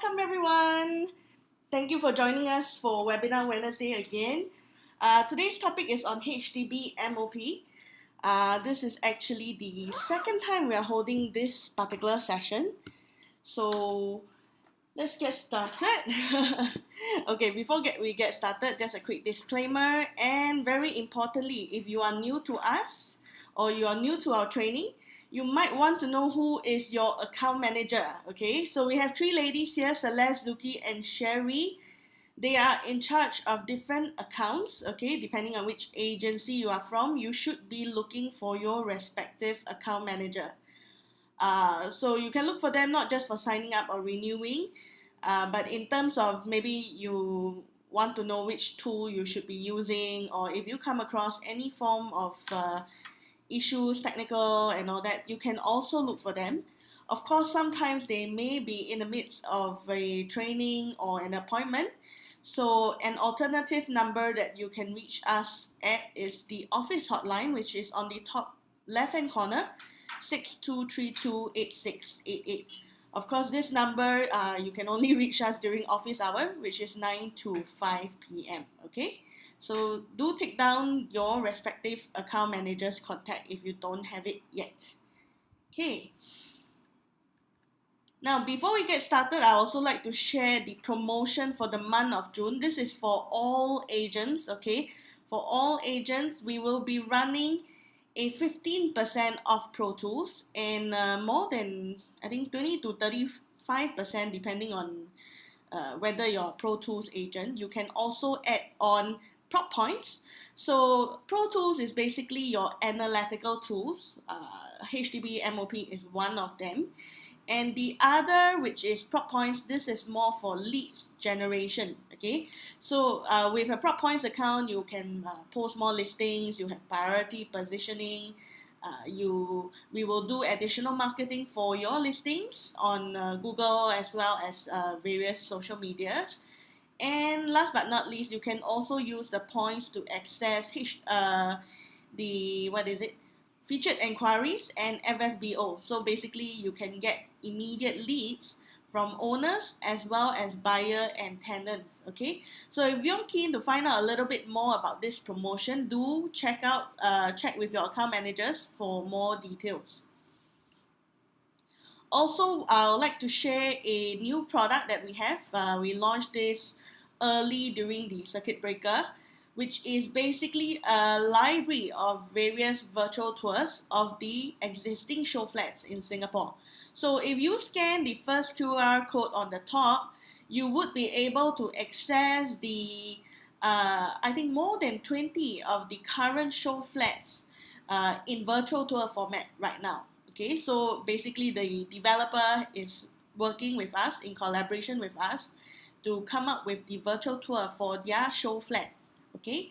Welcome everyone. Thank you for joining us for Webinar Wednesday again. Today's topic is on HDB MOP. This is actually the second time we are holding this particular session. So let's get started. Okay, before we get started, just a quick disclaimer, and very importantly, if you are new to us or you are new to our training, you might want to know who is your account manager. Okay, so we have three ladies here, Celeste, Zuki, and Sherry. They are in charge of different accounts. Okay, depending on which agency you are from, you should be looking for your respective account manager. So you can look for them not just for signing up or renewing, but in terms of maybe you want to know which tool you should be using, or if you come across any form of issues, technical and all that, you can also look for them. Of course, sometimes they may be in the midst of a training or an appointment. So an alternative number that you can reach us at is the office hotline, which is on the top left-hand corner, 62328688. Of course, this number, you can only reach us during office hour, which is 9 to 5 p.m. Okay? So do take down your respective account manager's contact if you don't have it yet. Okay. Now, before we get started, I also like to share the promotion for the month of June. This is for all agents, okay? For all agents, we will be running a 15% off Pro Tools and more than, I think, 20 to 35% depending on whether you're a Pro Tools agent. You can also add on prop points. So Pro Tools is basically your analytical tools. HDB MOP is one of them. And the other, which is prop points, this is more for leads generation. Okay, so with a prop points account, you can post more listings. You have priority positioning. We will do additional marketing for your listings on Google as well as various social medias. And last but not least, you can also use the points to access featured inquiries and FSBO. So basically, you can get immediate leads from owners as well as buyer and tenants. Okay, so if you're keen to find out a little bit more about this promotion, do check with your account managers for more details. Also, I would like to share a new product that we have. We launched this early during the circuit breaker, which is basically a library of various virtual tours of the existing show flats in Singapore. So if you scan the first QR code on the top, you would be able to access the, I think, more than 20 of the current show flats in virtual tour format right now. Okay, so basically the developer is working with us in collaboration with us to come up with the virtual tour for their show flats. Okay,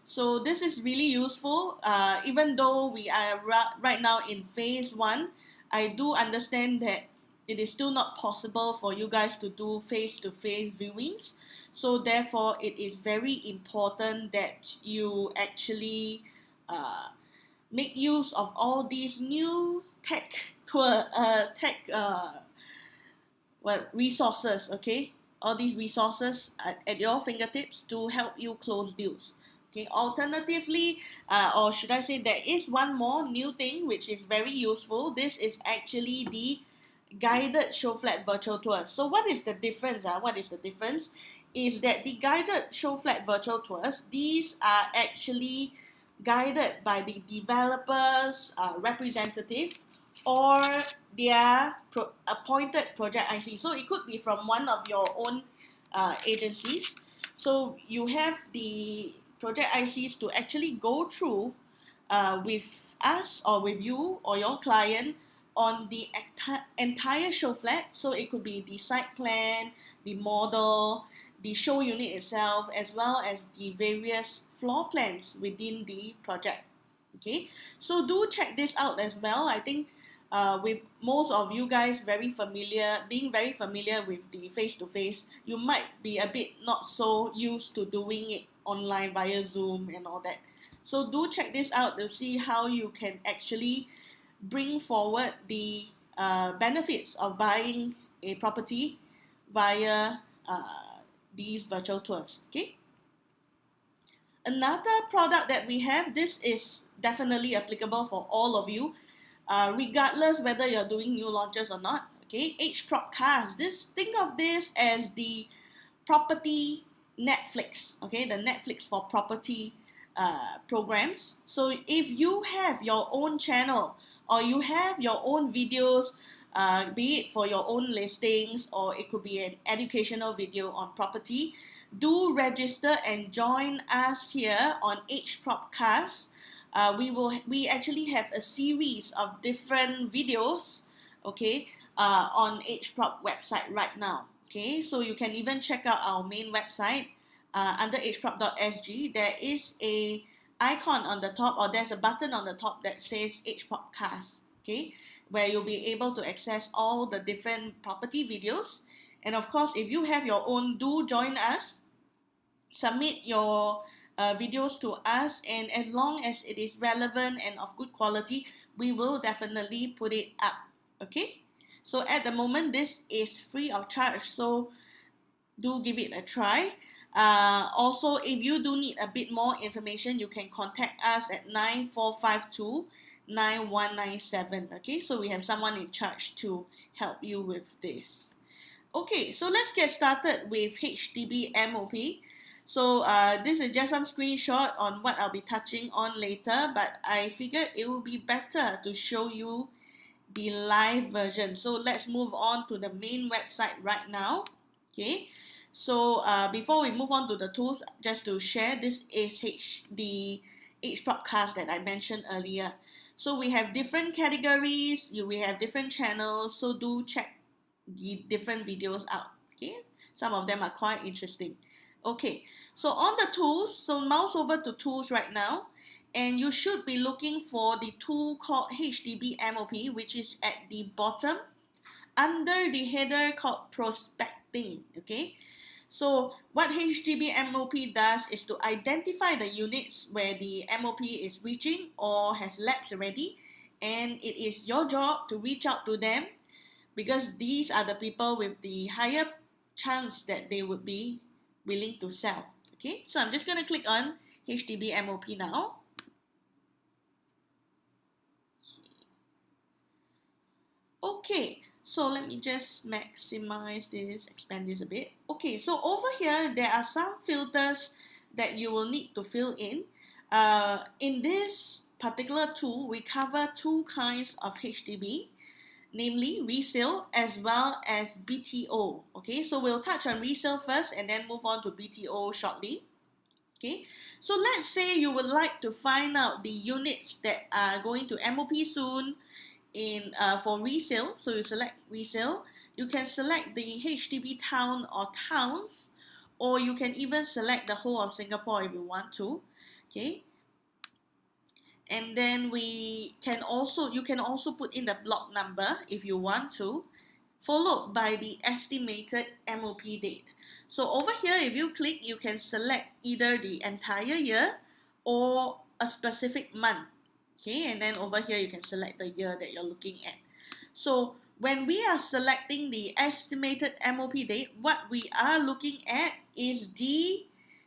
so this is really useful. Even though we are right now in phase 1, I do understand that it is still not possible for you guys to do face-to-face viewings. So therefore, it is very important that you actually make use of all these new resources. Okay, all these resources at your fingertips to help you close deals. Okay, alternatively, or should I say, there is one more new thing which is very useful. This is actually the guided show flat virtual tours. So what is the difference? What is the difference? Is that the guided show flat virtual tours, these are actually guided by the developer's representative or their appointed project IC. So it could be from one of your own agencies. So you have the project ICs to actually go through with us or with you or your client on the entire show flat. So it could be the site plan, the model, the show unit itself, as well as the various floor plans within the project. Okay, so do check this out as well. I think with most of you guys being very familiar with the face-to-face, you might be a bit not so used to doing it online via Zoom and all that. So do check this out to see how you can actually bring forward the benefits of buying a property via these virtual tours. Okay. Another product that we have, this is definitely applicable for all of you, regardless whether you're doing new launches or not. Okay, HDB Cast. Think of this as the property Netflix. Okay, the Netflix for property programs. So if you have your own channel or you have your own videos, be it for your own listings or it could be an educational video on property, do register and join us here on HDB Cast. We actually have a series of different videos, okay, on HDB website right now. Okay, so you can even check out our main website under edgeprop.sg. There is a icon on the top, or there's a button on the top that says HDB Cast. Okay, where you'll be able to access all the different property videos. And of course, if you have your own, do join us. Submit your videos to us, and as long as it is relevant and of good quality, we will definitely put it up. Okay, so at the moment this is free of charge, so do give it a try. Also, if you do need a bit more information, you can contact us at 9452 9197. Okay, so we have someone in charge to help you with this. Okay, so let's get started with HDB MOP. So this is just some screenshot on what I'll be touching on later, but I figured it would be better to show you the live version. So let's move on to the main website right now. Okay, so before we move on to the tools, just to share, this is the HDB Cast that I mentioned earlier. So we have different categories, we have different channels, so do check the different videos out. Okay, some of them are quite interesting. Okay, so on the tools, so mouse over to tools right now, and you should be looking for the tool called HDB MOP, which is at the bottom under the header called prospecting. Okay, so what HDB MOP does is to identify the units where the MOP is reaching or has lapsed already, and it is your job to reach out to them, because these are the people with the higher chance that they would be willing to sell. Okay, so I'm just going to click on HDB MOP now. Okay, so let me just maximize this, expand this a bit. Okay, so over here, there are some filters that you will need to fill in. In this particular tool, we cover two kinds of HDB, namely resale as well as BTO. Okay, so we'll touch on resale first and then move on to BTO shortly. Okay, so let's say you would like to find out the units that are going to MOP soon in for resale. So you select resale. You can select the HDB town or towns, or you can even select the whole of Singapore if you want to. Okay, and then you can also put in the block number if you want to, followed by the estimated MOP date. So over here, if you click, you can select either the entire year or a specific month. Okay, and then over here you can select the year that you're looking at. So when we are selecting the estimated MOP date, what we are looking at is the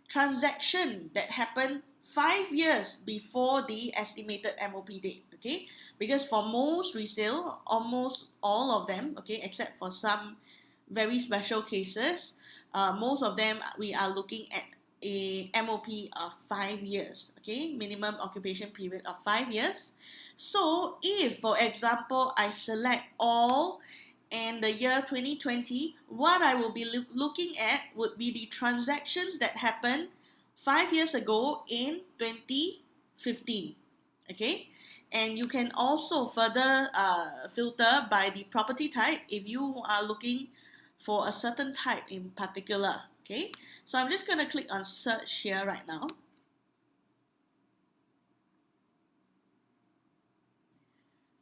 transaction that happened 5 years before the estimated MOP date. Okay, because for most resale, almost all of them, okay, except for some very special cases, most of them we are looking at a MOP of 5 years. Okay, minimum occupation period of 5 years. So if, for example, I select all and the year 2020, what I will be looking at would be the transactions that happened 5 years ago in 2015. Okay, and you can also further filter by the property type if you are looking for a certain type in particular. Okay, so I'm just going to click on search here right now.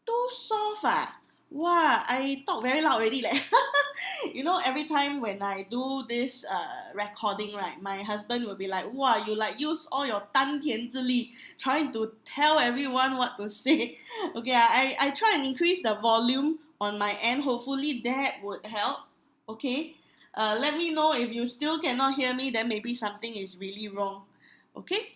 Too soft. Wow, I talk very loud already. You know, every time when I do this recording, right, my husband will be like, wow, you like use all your 丹田之力 trying to tell everyone what to say. Okay, I try and increase the volume on my end. Hopefully that would help. Okay, Let me know if you still cannot hear me, then maybe something is really wrong. Okay.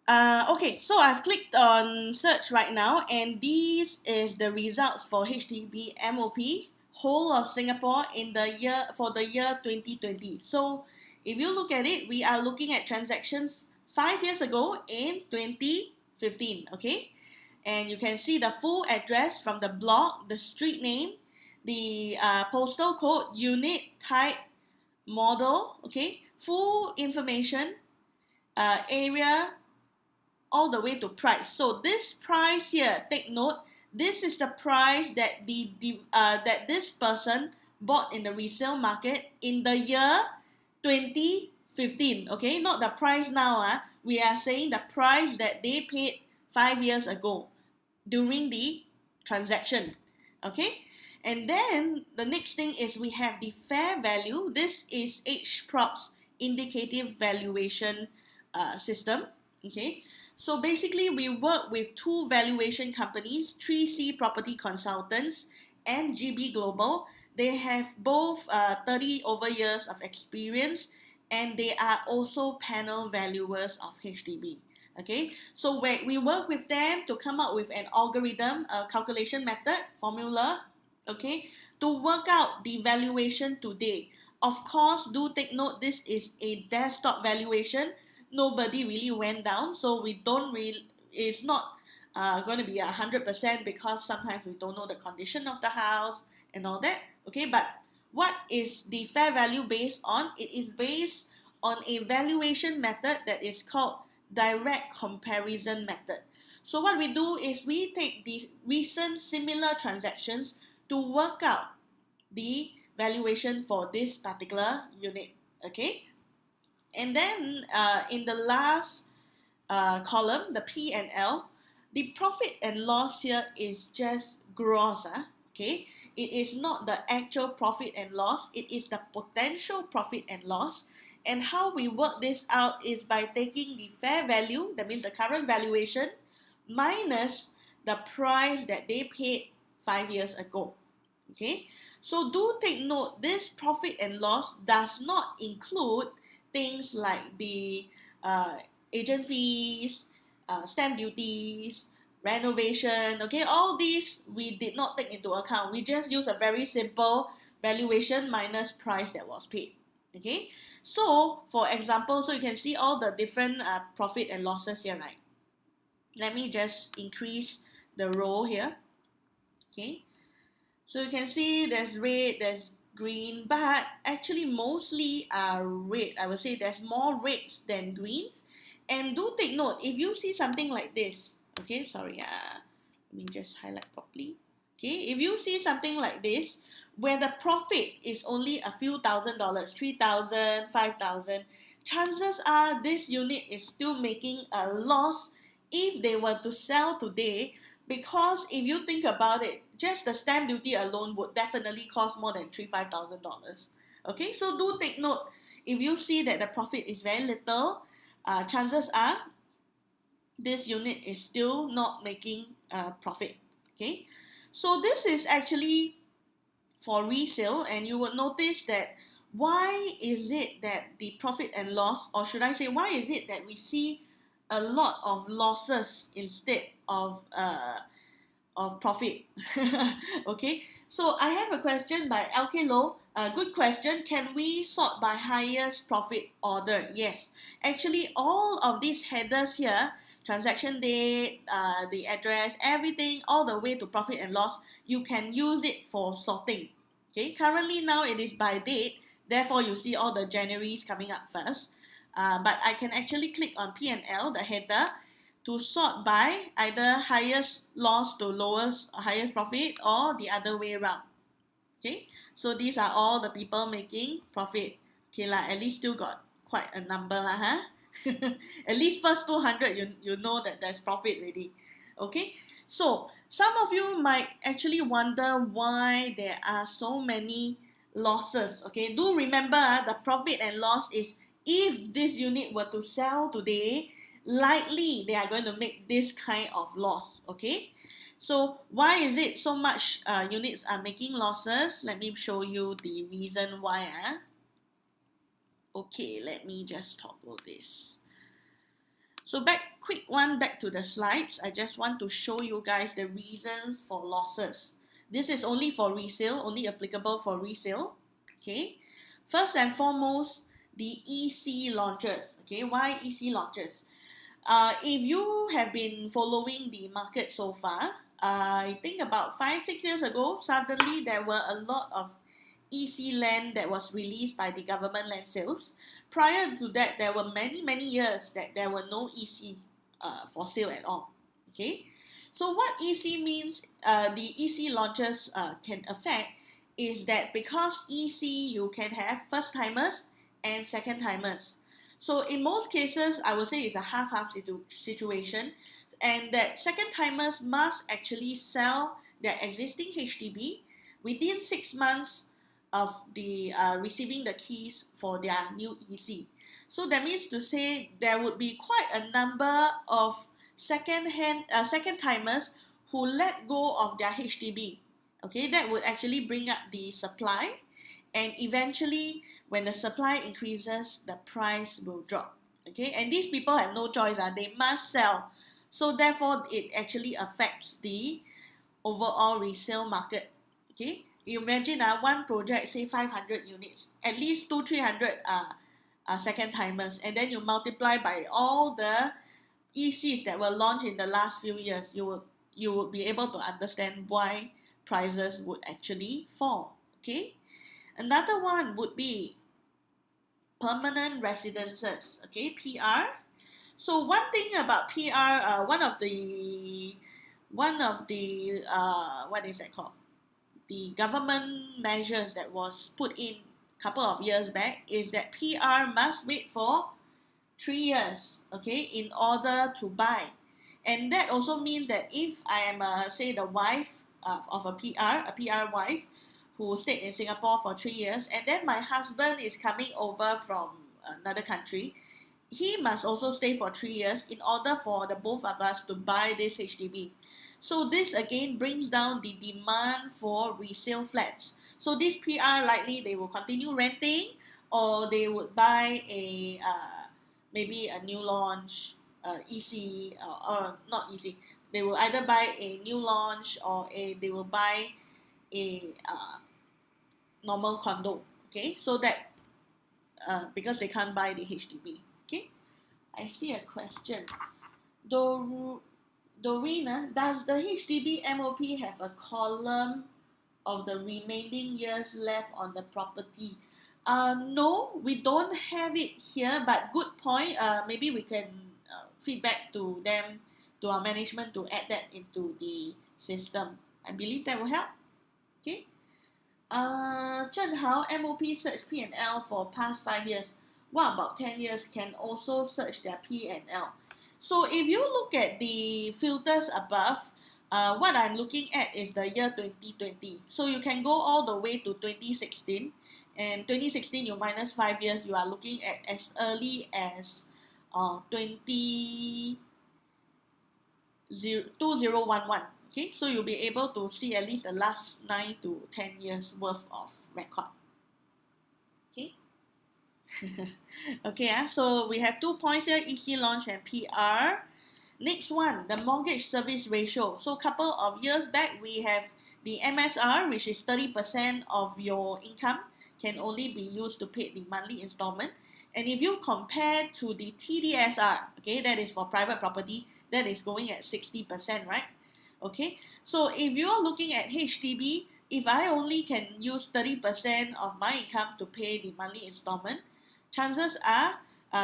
Okay, so I've clicked on search right now, and this is the results for HDB MOP whole of Singapore in the year for the year 2020. So if you look at it, we are looking at transactions 5 years ago in 2015. Okay, and you can see the full address from the block, the street name, the postal code, unit, type, model. Okay, full information, area, all the way to price. So this price here, take note, this is the price that that this person bought in the resale market in the year 2015. Okay, not the price now. We are saying the price that they paid 5 years ago during the transaction. Okay, and then the next thing is we have the fair value. This is EdgeProp's indicative valuation system. Okay, so basically we work with two valuation companies, 3C Property Consultants and GB Global. They have both 30 over years of experience, and they are also panel valuers of HDB. Okay, so we work with them to come up with an algorithm, a calculation method, formula, okay, to work out the valuation today. Of course, do take note, this is a desktop valuation. Nobody really went down, so we don't really, it's not going to be 100% because sometimes we don't know the condition of the house and all that. Okay, but what is the fair value based on? It is based on a valuation method that is called direct comparison method. So what we do is we take the recent similar transactions to work out the valuation for this particular unit. Okay, and then in the last column, the P and L, the profit and loss here is just gross. Okay, it is not the actual profit and loss, it is the potential profit and loss. And how we work this out is by taking the fair value, that means the current valuation, minus the price that they paid 5 years ago. Okay, so do take note, this profit and loss does not include things like the agent fees, stamp duties, renovation. Okay, all these we did not take into account. We just use a very simple valuation minus price that was paid. Okay, so for example, so you can see all the different profit and losses here, right? Let me just increase the row here. Okay, so you can see there's red, there's green, but actually mostly are red. I would say there's more reds than greens. And do take note, if you see something like this, okay, sorry, let me just highlight properly. Okay, if you see something like this, where the profit is only a few $1,000s, 3,000, 5,000, chances are this unit is still making a loss if they were to sell today, because if you think about it, just the stamp duty alone would definitely cost more than $5,000. Okay, so do take note, if you see that the profit is very little, chances are this unit is still not making a profit. Okay, so this is actually for resale, and you will notice that why is it that the profit and loss, or should I say, why is it that we see a lot of losses instead of profit? Okay, so I have a question by LK Low. Good question. Can we sort by highest profit order? Yes. Actually, all of these headers here, transaction date, the address, everything, all the way to profit and loss, you can use it for sorting. Okay, currently now it is by date, therefore you see all the Januaries coming up first. But I can actually click on P&L, the header, to sort by either highest loss to lowest highest profit, or the other way around. Okay, so these are all the people making profit. Okay lah, at least still got quite a number lah, huh? At least first 200 you know that there's profit already. Okay, so some of you might actually wonder why there are so many losses. Okay, do remember the profit and loss is if this unit were to sell today, likely they are going to make this kind of loss. Okay, So why is it so much units are making losses? Let me show you the reason why. Okay, let me just toggle this. So back to the slides. I just want to show you guys the reasons for losses. This is only for resale, only applicable for resale. Okay, first and foremost, the EC launches. Okay, why EC launches? If you have been following the market so far, I think about 5-6 years ago, suddenly there were a lot of EC land that was released by the government land sales. Prior to that, there were many years that there were no EC for sale at all. Okay, so what EC means, the EC launches can affect is that because EC you can have first timers and second timers. So in most cases, I would say it's a half-half situation, and that second timers must actually sell their existing HDB within 6 months of the receiving the keys for their new EC. So that means to say there would be quite a number of second timers who let go of their HDB. Okay, that would actually bring up the supply, and eventually when the supply increases, the price will drop. Okay, and these people have no choice, they must sell. So therefore it actually affects the overall resale market. Okay, you imagine one project, say 500 units, at least 200-300 second timers, and then you multiply by all the ECs that were launched in the last few years, you would be able to understand why prices would actually fall. Okay, another one would be permanent residences. Okay, PR. So one thing about PR, one of the what is that called? The government measures that was put in a couple of years back is that PR must wait for 3 years, okay, in order to buy. And that also means that if I am, say, the wife of a PR wife who stayed in Singapore for 3 years, and then my husband is coming over from another country, he must also stay for 3 years in order for the both of us to buy this HDB. So this again brings down the demand for resale flats. So this PR likely they will continue renting, or they would buy a maybe a new launch EC, or not EC. They will either buy a new launch, or they will buy a normal condo. Okay, so that because they can't buy the HDB. Okay, I see a question. Dorina, does the HDB MOP have a column of the remaining years left on the property? No, we don't have it here, but good point. Maybe we can feedback to them, to our management, to add that into the system. I believe that will help. Okay. Zhen Hao, MOP search P&L for past 5 years. What about 10 years? Can also search their P&L. So if you look at the filters above, what I'm looking at is the year 2020. So you can go all the way to 2016. And 2016, you minus 5 years, you are looking at as early as 2011. Okay, so you'll be able to see at least the last 9 to 10 years worth of record. Okay. Okay, so we have 2 points here, EC launch and PR. Next one, the mortgage service ratio. So a couple of years back, we have the MSR, which is 30% of your income can only be used to pay the monthly installment. And if you compare to the TDSR, okay, that is for private property, that is going at 60%, right? Okay, so if you're looking at HDB, if I only can use 30% of my income to pay the monthly installment, chances are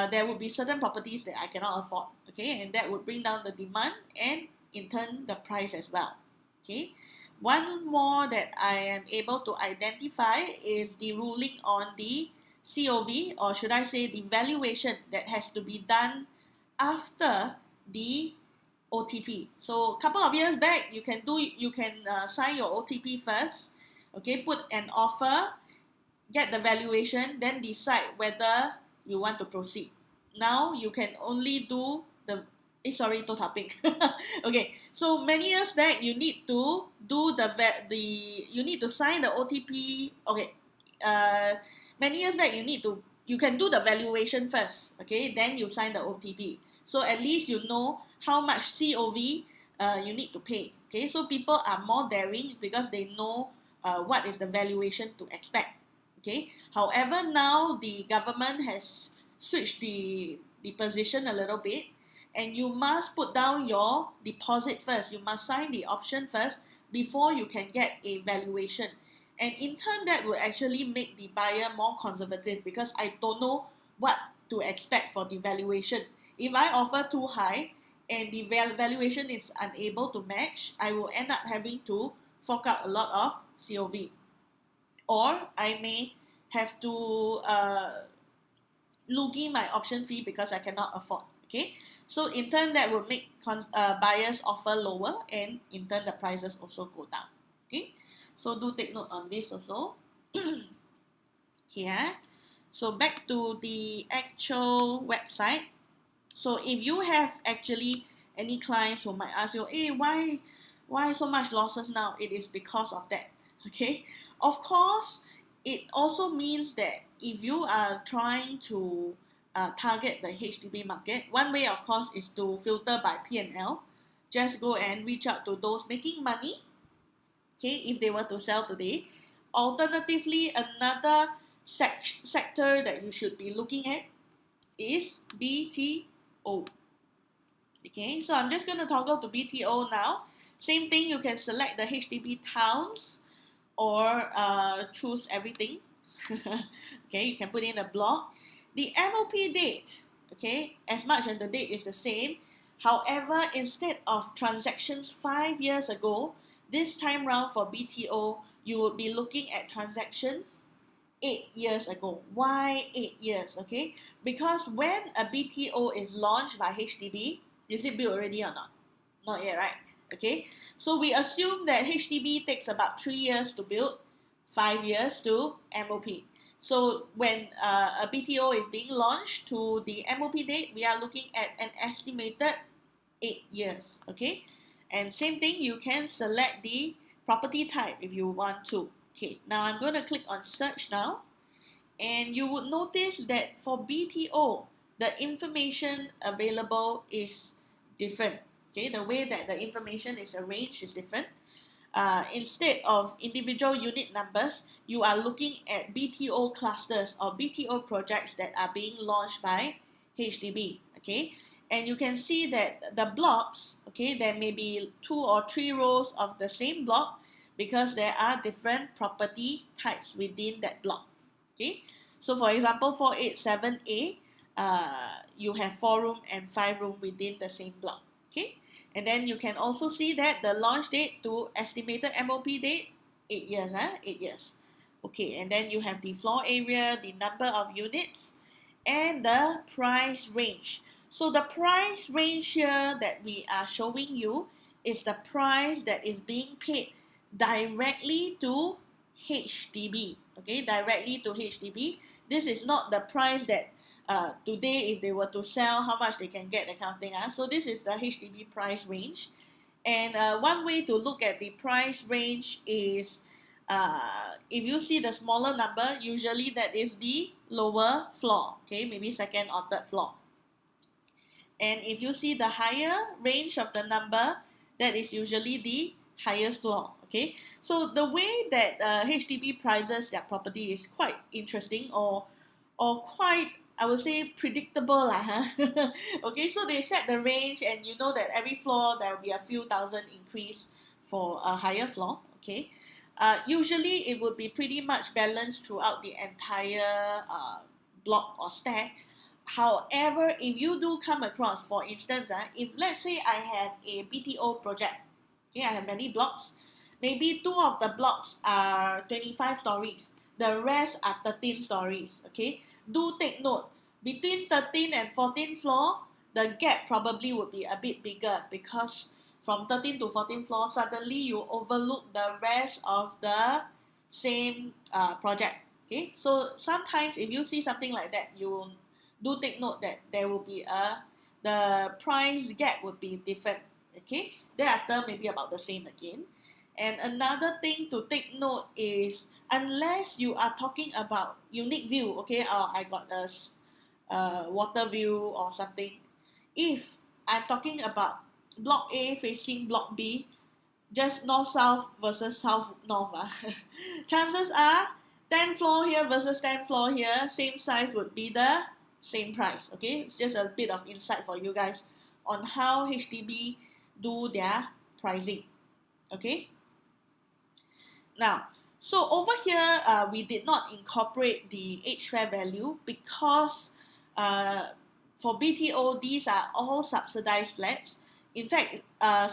there would be certain properties that I cannot afford, okay, and that would bring down the demand and in turn the price as well. Okay, one more that I am able to identify is the ruling on the COV, or should I say the valuation that has to be done after the OTP. So a couple of years back, you can sign your OTP first, okay, put an offer, get the valuation, then decide whether you want to proceed. Now you can only do the Sorry, to topic. Okay, so many years back, you need to do you need to sign the OTP. Okay, many years back, you can do the valuation first. Okay, then you sign the OTP. So at least you know how much COV you need to pay. Okay, so people are more daring because they know what is the valuation to expect. Okay, however, now the government has switched the position a little bit, and you must put down your deposit first. You must sign the option first before you can get a valuation. And in turn, that will actually make the buyer more conservative because I don't know what to expect for the valuation. If I offer too high and the valuation is unable to match, I will end up having to fork out a lot of COV. Or I may have to loogie my option fee because I cannot afford. Okay, so in turn that will make buyers offer lower, and in turn the prices also go down. Okay, so do take note on this also. Here, so back to the actual website. So if you have actually any clients who might ask you, hey, why so much losses now? It is because of that. Okay, of course, it also means that if you are trying to target the HDB market, one way, of course, is to filter by P&L. Just go and reach out to those making money. Okay, if they were to sell today. Alternatively, another sector that you should be looking at is BTO. Okay, so I'm just going to toggle to BTO now. Same thing, you can select the HDB towns or choose everything. Okay, you can put in a block. The MOP date, okay, as much as the date is the same. However, instead of transactions 5 years ago, this time round for BTO, you will be looking at transactions 8 years ago. Why 8 years? Okay, because when a BTO is launched by HDB, is it built already or not? Not yet, right? Okay, so we assume that HDB takes about 3 years to build, 5 years to MOP. So when a BTO is being launched to the MOP date, we are looking at an estimated 8 years. Okay, and same thing, you can select the property type if you want to. Okay, now I'm going to click on search now, and you would notice that for BTO, the information available is different. Okay, the way that the information is arranged is different. Instead of individual unit numbers, you are looking at BTO clusters or BTO projects that are being launched by HDB. Okay, and you can see that the blocks, okay, there may be 2 or 3 rows of the same block because there are different property types within that block. Okay, so for example, 487A, you have 4 room and 5 room within the same block. Okay, and then you can also see that the launch date to estimated MOP date, 8 years, 8 years. Okay, and then you have the floor area, the number of units, and the price range. So the price range here that we are showing you is the price that is being paid directly to HDB. Okay, directly to HDB. This is not the price that today, if they were to sell, how much they can get, that kind of thing. So this is the HDB price range. And one way to look at the price range is if you see the smaller number, usually that is the lower floor, okay, maybe second or third floor. And if you see the higher range of the number, that is usually the highest floor. Okay, so the way that HDB prices their property is quite interesting, or quite, I would say, predictable. Okay, so they set the range, and you know that every floor there will be a few thousand increase for a higher floor. Okay, usually it would be pretty much balanced throughout the entire block or stack. However, if you do come across, for instance, if let's say I have a BTO project, okay, I have many blocks, maybe 2 of the blocks are 25 stories, the rest are 13 stories. Okay, do take note, between 13 and 14 floor, the gap probably would be a bit bigger, because from 13 to 14 floor, suddenly you overlook the rest of the same project. Okay, so sometimes if you see something like that, you do take note that there will be a the price gap would be different. Okay, thereafter maybe about the same again. And another thing to take note is, unless you are talking about unique view, okay, I got a water view or something. If I'm talking about block A facing block B, just north south versus south north, chances are 10 floor here versus 10 floor here, same size would be the same price. Okay, it's just a bit of insight for you guys on how HDB do their pricing. Okay, now, so over here, we did not incorporate the age fair value because for BTO, these are all subsidized flats. In fact,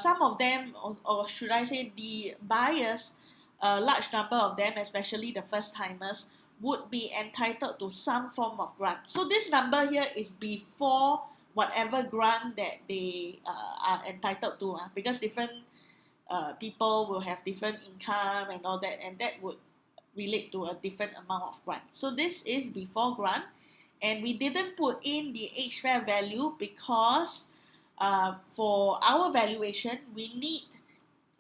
some of them, or should I say the buyers, a large number of them, especially the first timers, would be entitled to some form of grant. So this number here is before whatever grant that they are entitled to, because different people will have different income and all that, and that would relate to a different amount of grant. So this is before grant, and we didn't put in the age fair value because for our valuation, we need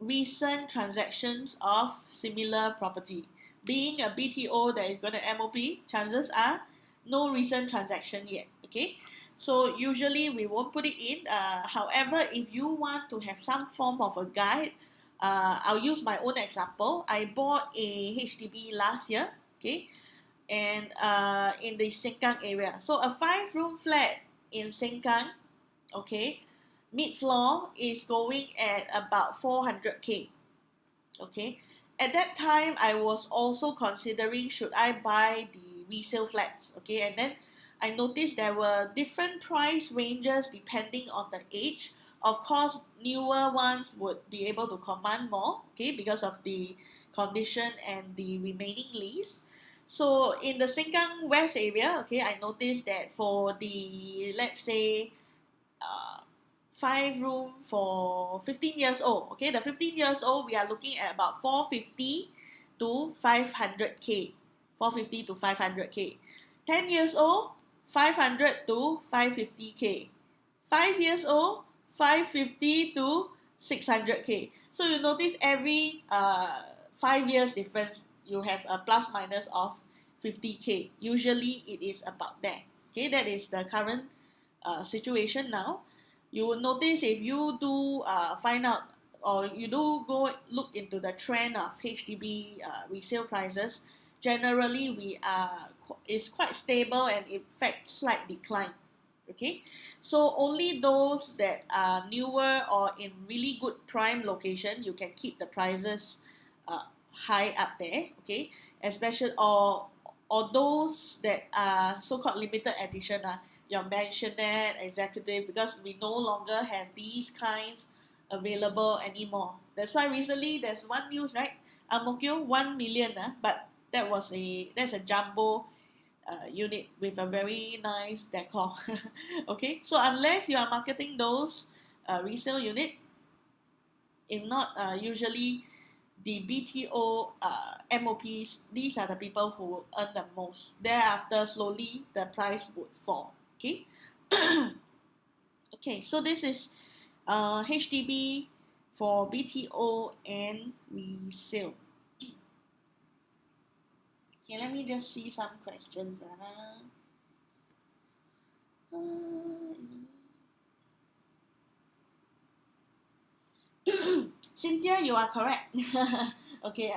recent transactions of similar property. Being a BTO that is going to MOP, chances are no recent transaction yet. Okay, so usually we won't put it in. However, if you want to have some form of a guide, I'll use my own example. I bought a HDB last year, okay, and in the Sengkang area. So a 5-room flat in Sengkang, okay, mid-floor is going at about 400K, okay. At that time, I was also considering should I buy the resale flats, okay, and then I noticed there were different price ranges depending on the age. Of course, newer ones would be able to command more, okay, because of the condition and the remaining lease. So in the Sengkang West area, okay, I noticed that for the, let's say, 5-room for 15 years old, okay, the 15 years old, we are looking at about 450 to 500K, 450 to 500K. 10 years old, 500 to 550K. 5 years old, 550 to 600K. So you notice every 5 years difference, you have a plus minus of 50K. Usually it is about there. Okay, that is the current situation now. You will notice if you do find out, or you do go look into the trend of HDB resale prices, generally we are is quite stable and in fact slight decline. Okay, so only those that are newer or in really good prime location, you can keep the prices high up there. Okay, especially or those that are so-called limited edition, your mansionette, executive, because we no longer have these kinds available anymore. That's why recently there's one news, right? Ang Mo Kio 1 million, but that's a jumbo unit with a very nice decor. Okay, so unless you are marketing those resale units, if not, usually the BTO MOPs, these are the people who will earn the most. Thereafter, slowly the price would fall. Okay. Okay, so this is HDB for BTO and resale. Okay, let me just see some questions. Cynthia, you are correct. Okay,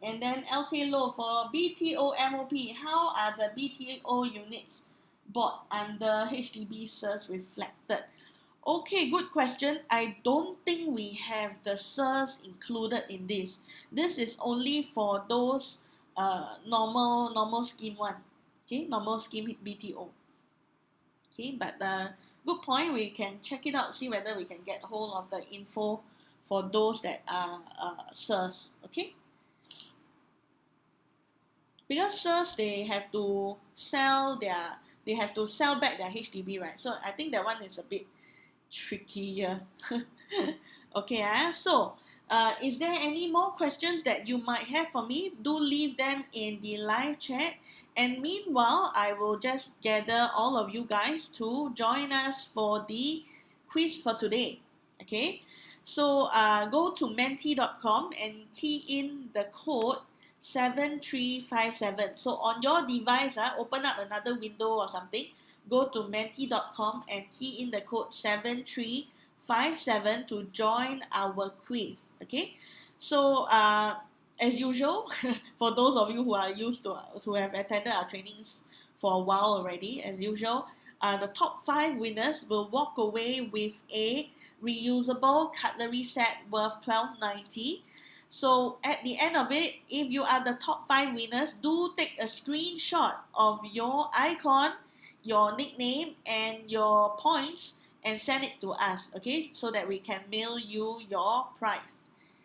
and then LK Low for BTO MOP. How are the BTO units bought under HDB SIRS reflected? Okay, good question. I don't think we have the SIRS included in this. This is only for those normal scheme one. Okay, normal scheme BTO. Okay, but good point. We can check it out, see whether we can get hold of the info for those that are SIRS. Okay, because SIRS they have to sell back their HDB, right? So I think that one is a bit trickier. Okay, so Is there any more questions that you might have for me? Do leave them in the live chat. And meanwhile, I will just gather all of you guys to join us for the quiz for today. Okay, so go to menti.com and key in the code 7357. So on your device, open up another window or something. Go to menti.com and key in the code 7357 to join our quiz. Okay, so as usual, for those of you who are used to who have attended our trainings for a while already, as usual, the top 5 winners will walk away with a reusable cutlery set worth $12.90. So at the end of it, if you are the top 5 winners, do take a screenshot of your icon, your nickname, and your points and send it to us, okay, so that we can mail you your prize.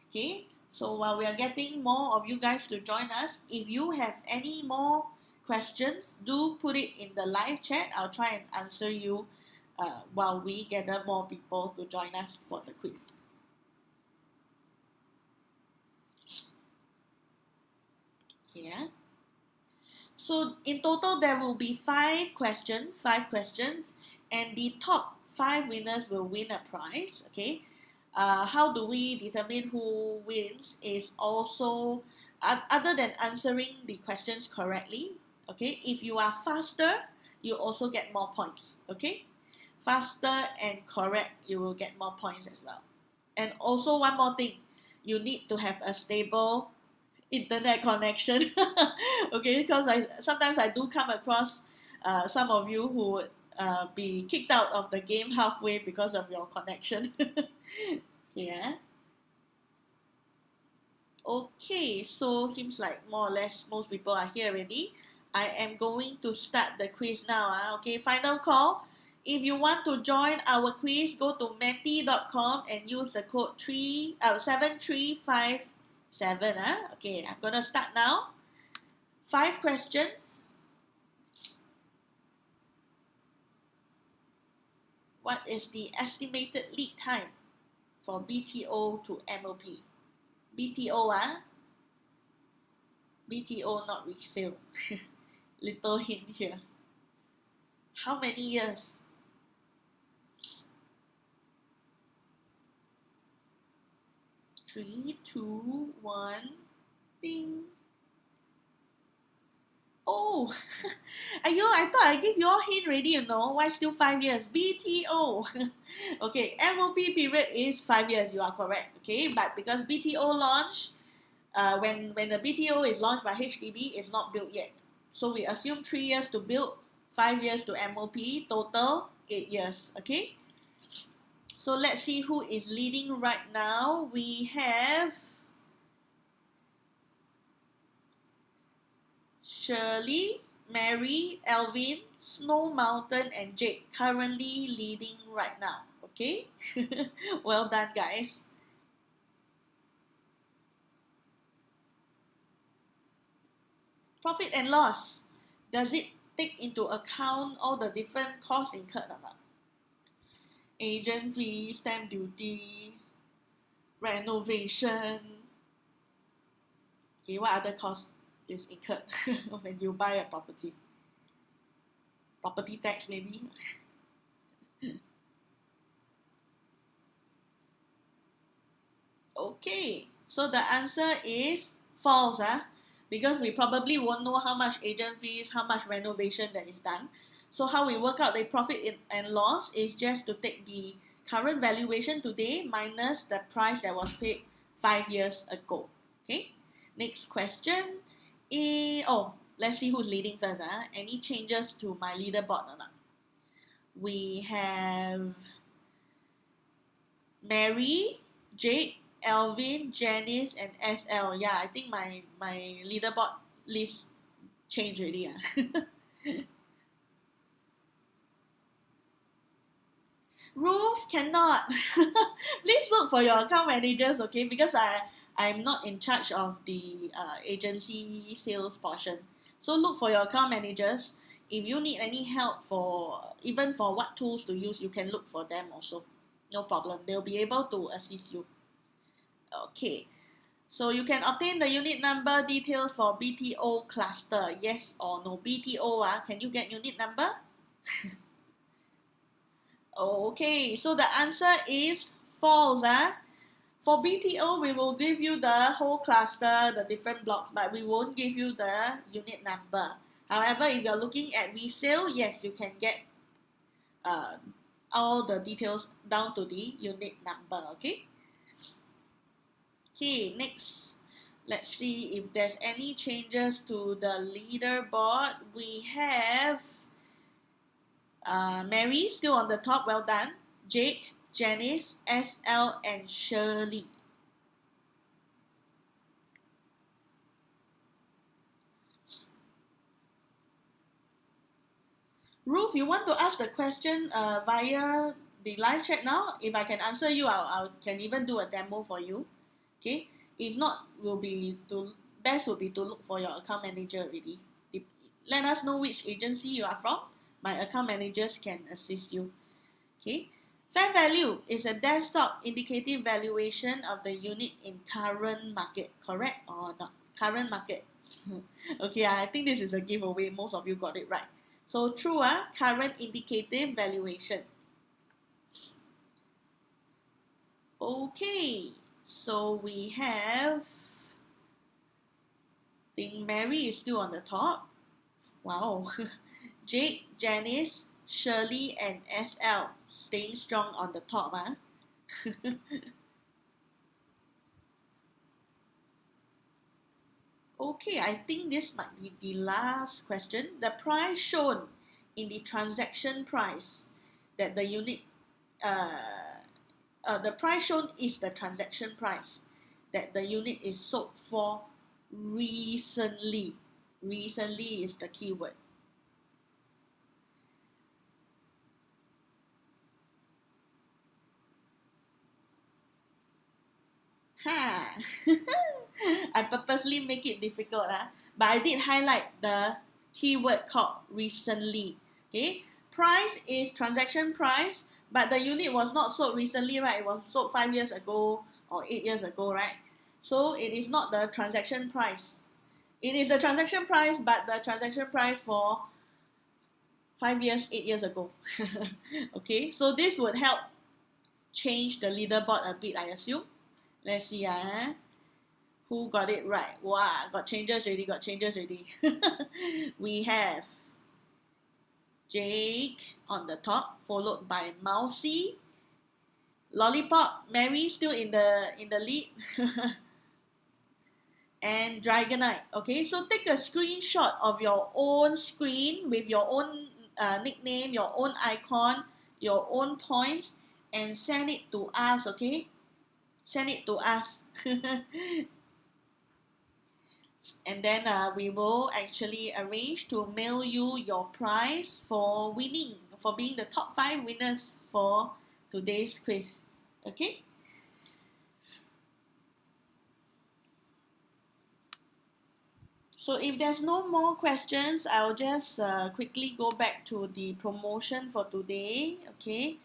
Okay, so while we are getting more of you guys to join us, if you have any more questions, do put it in the live chat. I'll try and answer you while we gather more people to join us for the quiz. Yeah. So in total, there will be 5 questions, and the top 5 winners will win a prize. Okay. How do we determine who wins is also, other than answering the questions correctly, okay, if you are faster, you also get more points. Okay, faster and correct, you will get more points as well. And also one more thing, you need to have a stable internet connection. Okay, because sometimes I do come across some of you who would be kicked out of the game halfway because of your connection. Yeah. Okay, so seems like more or less most people are here already. I am going to start the quiz now. Okay, final call. If you want to join our quiz, go to menti.com and use the code 7357. Okay, I'm gonna start now. 5 questions. What is the estimated lead time for BTO to MOP? BTO, BTO, not resale. Little hint here. How many years? Three, two, one, bing. Oh, I thought I gave you all hint already, you know. Why still 5 years? BTO. Okay, MOP period is 5 years, you are correct. Okay, but because BTO launch, when the BTO is launched by HDB, it's not built yet. So we assume 3 years to build, 5 years to MOP, total 8 years. Okay, so let's see who is leading right now. We have Shirley, Mary, Elvin, Snow Mountain, and Jake currently leading right now. Okay, well done, guys. Profit and loss. Does it take into account all the different costs incurred or not? Agent fee, stamp duty, renovation. Okay, what other costs is incurred when you buy a property? Property tax, maybe. Okay, so the answer is false, because we probably won't know how much agent fees, how much renovation that is done. So how we work out the profit and loss is just to take the current valuation today minus the price that was paid 5 years ago. Okay, next question. Let's see who's leading first. Any changes to my leaderboard or not? We have Mary, Jake, Elvin, Janice, and SL. Yeah, I think my leaderboard list changed already. Ruth cannot. Please look for your account managers, okay? Because I'm not in charge of the agency sales portion. So look for your account managers. If you need any help even for what tools to use, you can look for them also. No problem. They'll be able to assist you. Okay, so you can obtain the unit number details for BTO cluster, yes or no. BTO, can you get unit number? Okay, so the answer is false. For BTO, we will give you the whole cluster, the different blocks, but we won't give you the unit number. However, if you're looking at resale, yes, you can get all the details down to the unit number, okay? Okay, next, let's see if there's any changes to the leaderboard. We have Mary still on the top, well done. Jake, Janice, SL, and Shirley. Ruth, you want to ask the question via the live chat now? If I can answer you, I can even do a demo for you. Okay. If not, best will be to look for your account manager already. Let us know which agency you are from. My account managers can assist you. Okay. Fair value is a desktop indicative valuation of the unit in current market. Correct or not? Current market. Okay, I think this is a giveaway. Most of you got it right. So true, current indicative valuation. Okay, so we have, I think Mary is still on the top. Wow. Jake, Janice, Shirley, and SL staying strong on the top. Okay, I think this might be the last question. The price shown in the transaction price that the unit, the price shown is the transaction price that the unit is sold for recently. Recently is the keyword. Ha! I purposely make it difficult, but I did highlight the keyword called recently. Okay, price is transaction price, but the unit was not sold recently, right? It was sold 5 years ago or 8 years ago, right? So it is not the transaction price. It is the transaction price, but the transaction price for 5 years, 8 years ago. Okay, so this would help change the leaderboard a bit, I assume. Let's see, who got it right? Wow, got changes already. We have Jake on the top, followed by Mousy, Lollipop, Mary still in the lead, and Dragonite. Okay, so take a screenshot of your own screen with your own nickname, your own icon, your own points, and send it to us. Okay, send it to us. And then we will actually arrange to mail you your prize for winning, for being the top 5 winners for today's quiz. Okay? So if there's no more questions, I'll just quickly go back to the promotion for today. Okay?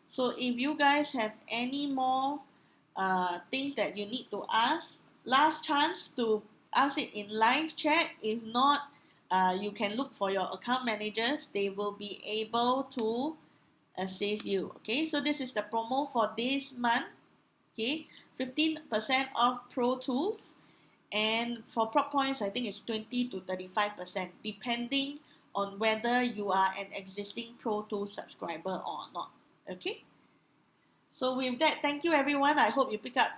So if you guys have any more things that you need to ask, last chance to ask it in live chat. If not, you can look for your account managers. They will be able to assist you. Okay, so this is the promo for this month. Okay, 15% off Pro Tools, and for Prop Points, I think it's 20 to 35%, depending on whether you are an existing Pro Tools subscriber or not. Okay. So with that, thank you everyone. I hope you pick up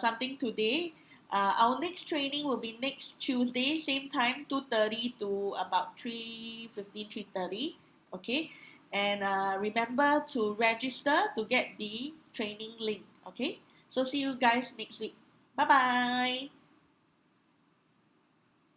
something today. Our next training will be next Tuesday, same time, 2:30 to about 3:15, 3:30. Okay, and remember to register to get the training link. Okay, so see you guys next week. Bye bye.